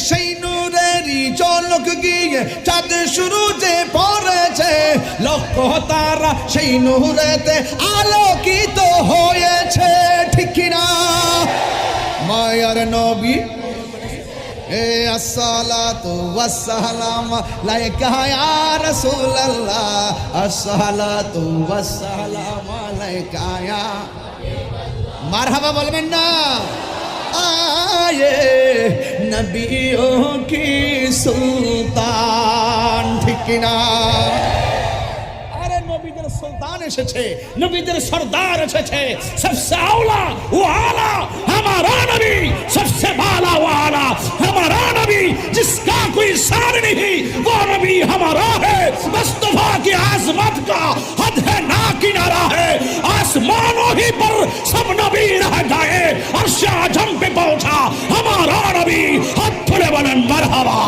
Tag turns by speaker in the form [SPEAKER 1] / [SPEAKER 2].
[SPEAKER 1] সেই নূরেরই ঝলক গিয়ে চাঁদ সূরজে পড়েছে, লক্ষ তারা সেই নূরেতে আলোকিত হয়েছে, ঠিক কিনা? মায়ার নবী আসসালাতু ওয়াসসালাম আলাইকা ইয়া রাসূলুল্লাহ, আসসালাতু ওয়াসসালাম আলাইকা ইয়া মারহাবা বলবেন না? আয়ে নবিয়ো কি সুলতান, ঠিক কিনা? নবীদের সুলতান এসেছে, নবীদের সরদার এসেছে, সবসে আওলা ও আলা हमारा नबी, सबसे बाला व आला हमारा नबी, जिसका कोई सार नहीं वो नबी हमारा है। मुस्तफा की आजमत का हद है ना किनारा है, आसमानों ही पर सब नबी रह गए, अर्श आजम पे पहुंचा हमारा नबी, हाथ खुले बोलें मरहबा।